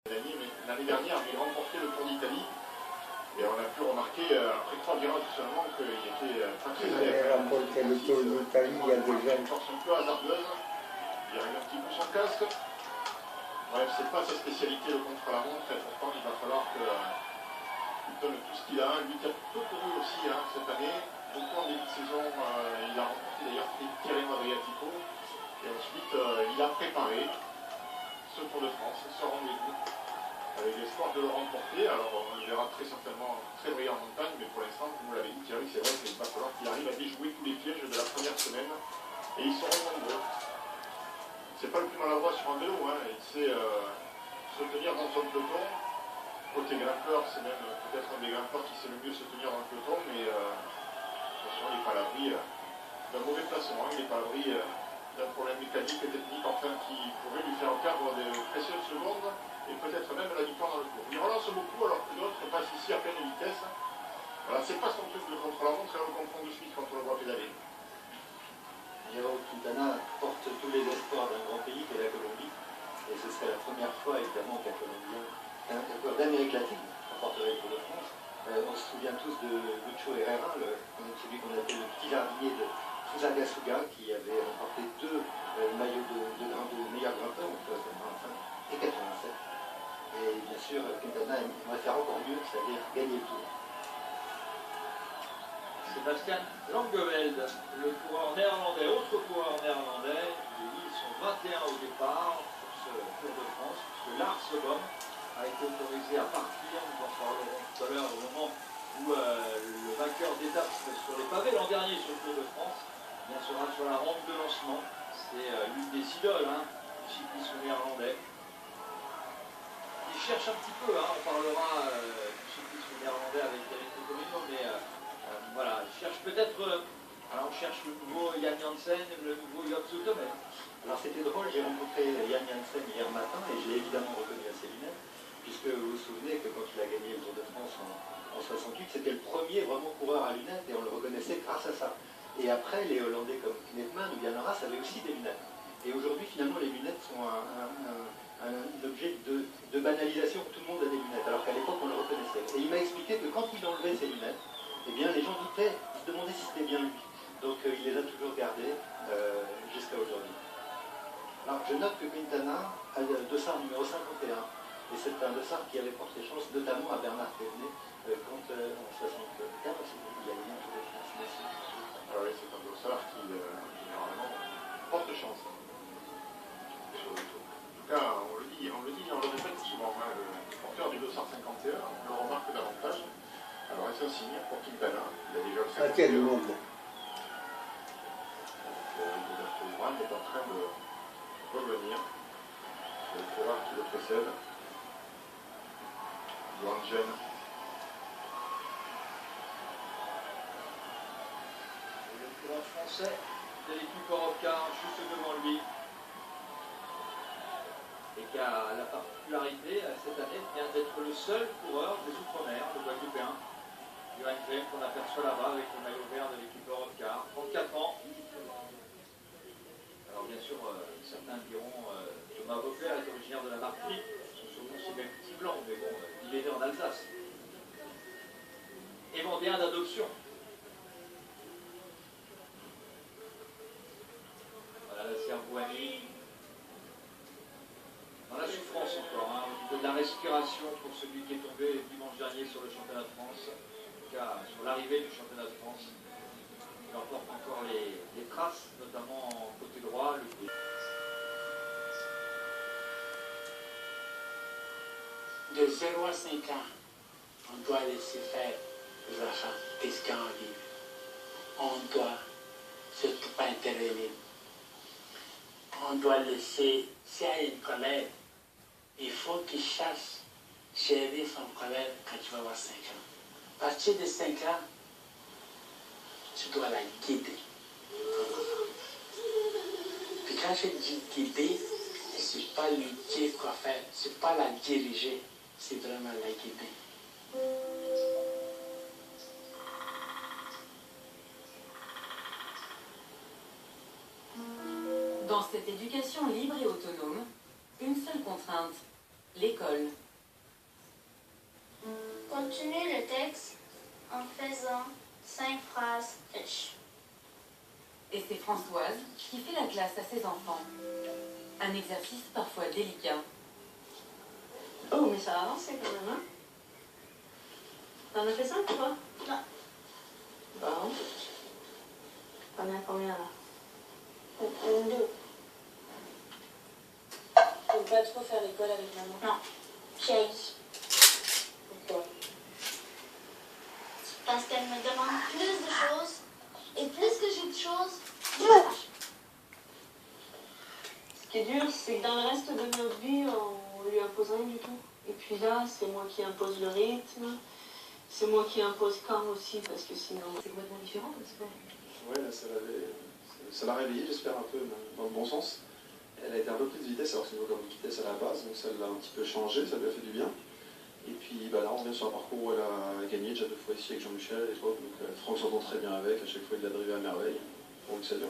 L'année dernière, il a remporté le Tour d'Italie. Et on a pu remarquer, après 3 virages seulement, qu'il était pas très à l'aise. Il a remporté le Tour d'Italie il y a 2 ans. Une course un peu hasardeuse. Il règle un petit peu son casque. Bref, c'est pas sa spécialité le contre-la-montre. Et pourtant, il va falloir qu'il donne tout ce qu'il a. Lui qui a peu couru aussi cette année. Beaucoup en début de saison, il a remporté d'ailleurs Tirreno Adriatico. Et ensuite, il a préparé ce Tour de France, ce rendez-vous, avec l'espoir de le remporter. Alors on le verra très certainement très brillant en montagne, mais pour l'instant, comme vous l'avez dit Thierry, c'est vrai qu'il va falloir qu'il arrive à déjouer tous les pièges de la première semaine. Et ils seront nombreux. C'est pas le plus maladroit sur un vélo, il sait se tenir dans son peloton. Côté grimpeur, c'est même peut-être un des grimpeurs qui sait le mieux se tenir dans le peloton, mais attention, il n'est pas à l'abri d'un mauvais placement, il n'est pas à l'abri d'un problème mécanique et technique, enfin qui pourrait lui faire perdre des précieuses secondes et peut-être même la victoire dans le tour. Il relance beaucoup alors que d'autres passent ici à pleine vitesse. Voilà, c'est pas son truc de contre-la-montre, et on le comprend de suite quand on le voit pédaler. Nairo Quintana porte tous les espoirs d'un grand pays qu'est la Colombie, et ce serait la première fois évidemment qu'un Colombien, d'Amérique latine, remporterait le Tour de France. On se souvient tous de Lucho Herrera, celui qu'on appelle le petit jardinier de Fusagasugá, qui avait remporté 2 maillots de meilleur grimpeur entre 1995 et 1987. Et bien sûr, Quintana aimerait faire encore mieux, c'est-à-dire gagner le Tour. Sébastien Langeveld, le coureur néerlandais, autre coureur néerlandais, ils sont 21 au départ pour ce Tour de France, puisque Lars Boom a été autorisé à partir, nous en parlerons tout à l'heure au moment où le vainqueur d'étape sur les pavés l'an dernier sur le Tour de France sera sur la rampe de lancement. C'est l'une des idoles du cyclisme néerlandais. Il cherche un petit peu, on parlera du cyclisme néerlandais avec David Cotomino, mais voilà, il cherche peut-être, alors on cherche le nouveau Jan Janssen, le nouveau Joop Zoetemelk. Alors c'était drôle, j'ai rencontré Jan Janssen hier matin et je l'ai évidemment reconnu à ses lunettes, puisque vous vous souvenez que quand il a gagné le Tour de France en 68, c'était le premier vraiment coureur à lunettes et on le reconnaissait grâce à ça. Et après, les Hollandais comme Knetemann ou Jan Raas avaient aussi des lunettes. Et aujourd'hui, finalement, les lunettes sont un objet de banalisation, tout le monde a des lunettes, alors qu'à l'époque, on le reconnaissait. Et il m'a expliqué que quand il enlevait ses lunettes, eh bien, les gens doutaient, ils se demandaient si c'était bien lui. Donc, il les a toujours gardées jusqu'à aujourd'hui. Alors, je note que Quintana a le dossard numéro 51. Et c'est un dossard qui avait porté chance, notamment à Bernard Thévenet, quand en 75, il y a eu un Tour de France. Ah oui, c'est un dossard qui, généralement, porte chance sur le tour. En tout cas, on le dit, on le répète souvent, le porteur du dossard 51, on le remarque davantage. Alors, est-ce un signe pour Quintana? Il a déjà le 51. À quel monde? Roberto Urán est en train de revenir. C'est le coureur qui le précède. Joan Gen. Le coureur français de l'équipe Europcar juste devant lui. Et qui a la particularité cette année d'être le seul coureur des Outre-mer, le Guadeloupéen. Johan Gen qu'on aperçoit là-bas avec le maillot vert de l'équipe Europcar, 34 ans. Alors bien sûr, certains diront Thomas Voeckler est originaire de la Martinique, son surnom c'est même Petit Blanc, mais bon, il est né en Alsace. Et vendéen d'adoption. Voilà la Serbouani. Dans la souffrance encore, au niveau de la respiration pour celui qui est tombé dimanche dernier sur le championnat de France, en tout cas sur l'arrivée du championnat de France. Il emporte encore les traces, notamment côté droit. De 0 à 5 ans, on doit laisser faire les enfants qu'est-ce qu'ils ont envie. On doit surtout pas intervenir. On doit laisser, s'il y a une colère, il faut qu'il cherche gérer son colère quand tu vas avoir 5 ans. À partir de 5 ans, tu dois la guider. Puis quand je dis guider, ce n'est pas lui dire quoi faire, ce n'est pas la diriger, c'est vraiment la guider. Dans cette éducation libre et autonome, une seule contrainte, L'école. Continue le texte en faisant 5 phrases riches. Et c'est Françoise qui fait la classe à ses enfants. Un exercice parfois délicat. Oh, mais ça a avancé quand même, hein? T'en as fait 5 ou pas? Non. Bon. T'en as combien là? 2. T'aimes pas trop faire l'école avec maman? Non. J'ai. Pourquoi? Parce qu'elle me demande plus de choses. Et plus que j'ai de choses, je lâche. Ce qui est dur, c'est que dans le reste de notre vie, on lui impose rien du tout. Et puis là, c'est moi qui impose le rythme. C'est moi qui impose quand aussi, parce que sinon... C'est complètement différent comme ça. Ouais, là, ça l'a réveillée, j'espère, un peu dans le bon sens. Elle a été un peu plus de vitesse, alors que c'est une voiture de vitesse à la base, donc ça l'a un petit peu changé, ça lui a fait du bien. Et puis là, on revient sur un parcours où elle a gagné déjà 2 fois ici avec Jean-Michel à l'époque, donc Franck s'entend très bien avec, à chaque fois il l'a drivé à merveille, pour que ça dure.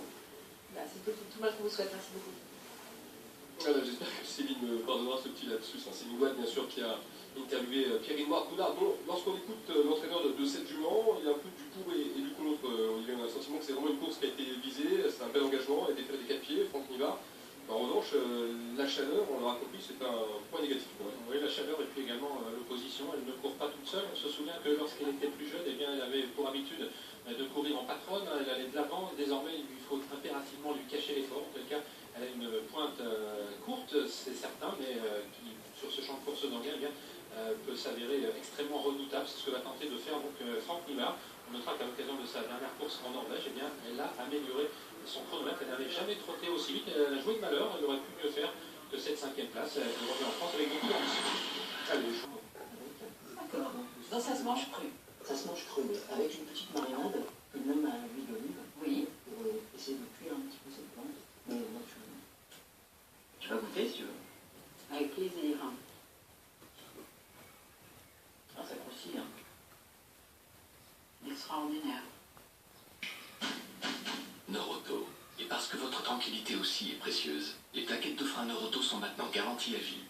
Bah, c'est tout le mal qu'on vous souhaite, merci beaucoup. Voilà, j'espère que Céline me pardonnera ce petit lapsus. Céline Watt, bien sûr, qui a interviewé Pierre-Edouard Gounard. Bon, lorsqu'on écoute l'entraîneur de cette jument, il y a un peu du pour et du contre. On a un sentiment que c'est vraiment une course qui a été visée, c'est un bel engagement, elle a été faite des 4 pieds, Franck Nivard. En revanche, la chaleur, on l'aura compris, c'est un point négatif. Oui, la chaleur et puis également l'opposition. Elle ne court pas toute seule. On se souvient que lorsqu'elle était plus jeune, eh bien, elle avait pour habitude de courir en patronne. Elle allait de l'avant. Désormais, il lui faut impérativement lui cacher l'effort. En tout cas, elle a une pointe courte, c'est certain, mais qui, sur ce champ de course d'anglais, eh bien, peut s'avérer extrêmement redoutable. C'est ce que va tenter de faire donc, Franck Nivard. On notera qu'à l'occasion de sa dernière course en Norvège, eh bien, elle a amélioré son chronomètre. Elle n'avait jamais trotté aussi vite. Elle a joué de malheur. Elle aurait pu mieux faire que cette 5e place. Elle revient en France avec beaucoup d'ambition. Allez. D'accord. Non, ça se mange cru. Ça se mange cru, mais avec une petite marinade, et même à l'huile d'olive. Oui. Pour essayer de cuire un petit peu cette plante. Mais moi, tu vas goûter si tu veux. Avec plaisir. Ah, ça grossit, hein. Extraordinaire. Noroto. Et parce que votre tranquillité aussi est précieuse, les plaquettes de frein Noroto sont maintenant garanties à vie.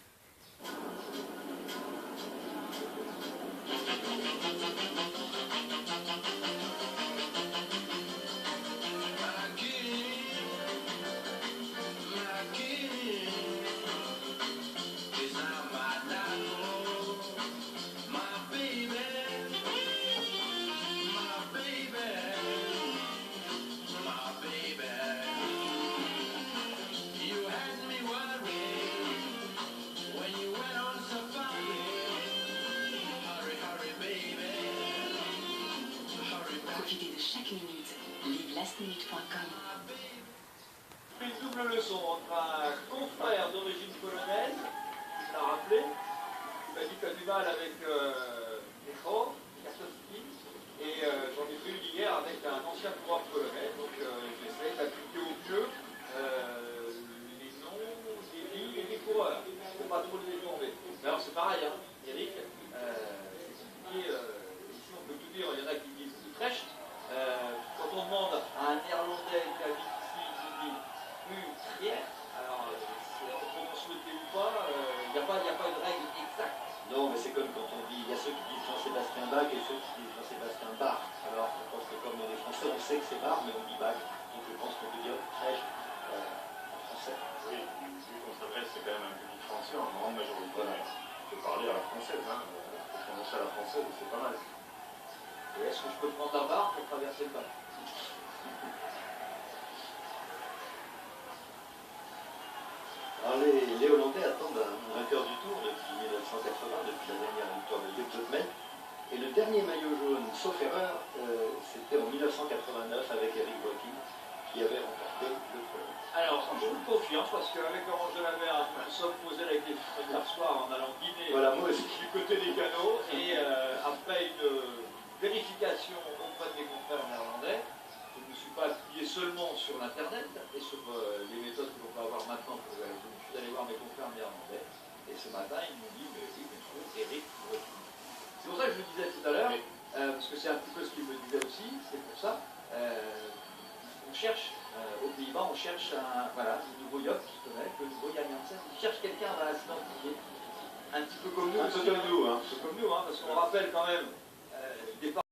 Profitez de chaque minute. Live-lastminute.com. Une double leçon entre un confrère d'origine polonaise, qui l'a rappelé, qui m'a dit qu'il a du mal avec Michał Kwiatkowski, et j'en ai fait une hier avec un ancien coureur polonais, donc j'essaie d'appliquer au mieux les noms des villes et des coureurs, pour pas trop les détourner. Mais alors c'est pareil, hein, Eric, c'est compliqué, ici on peut tout dire, il y en a qui disent Utrecht. Quand on demande à un Néerlandais qui habite ici, qui dit Utrecht, alors on peut en souhaiter ou pas, il n'y a pas de règle exacte. Non, mais c'est comme quand on dit, il y a ceux qui disent Jean-Sébastien Bach et ceux qui disent Jean-Sébastien Bach. Alors, je pense que comme on est français, on sait que c'est Bach, mais on dit Bach. Donc je pense qu'on peut dire Utrecht en français. Oui, vu qu'on s'adresse, c'est quand même un public français en grande majorité. Voilà. On peut parler à la française, hein. On peut prononcer à la française, c'est pas mal. Et est-ce que je peux prendre la barre pour traverser le bac? Alors les Hollandais attendent un vainqueur du Tour depuis 1980, depuis la dernière victoire de Joop Zoetemelk. Et le dernier maillot jaune, sauf erreur, c'était en 1989 avec Eric Boiking qui avait remporté le tour. Alors, je vous confirme, parce qu'avec Orange de la Mer, nous nous sommes posés la question hier soir en allant dîner Voilà, moi aussi. du côté des canaux, et après une vérification auprès de mes confrères néerlandais, je ne me suis pas appuyé seulement sur l'internet et sur les méthodes que l'on peut avoir maintenant. Je suis allé voir mes confrères néerlandais et ce matin ils m'ont dit mais oui, monsieur Eric Boiking. C'est pour ça que je vous disais tout à l'heure, parce que c'est un petit peu ce qu'il me disait aussi, c'est pour ça, on cherche aux Pays-Bas, on cherche un nouveau yacht qui se connaît, le nouveau Jan Janssen, il cherche quelqu'un à s'identifier. un petit peu comme nous, Un peu comme nous, hein. parce qu'on rappelle quand même des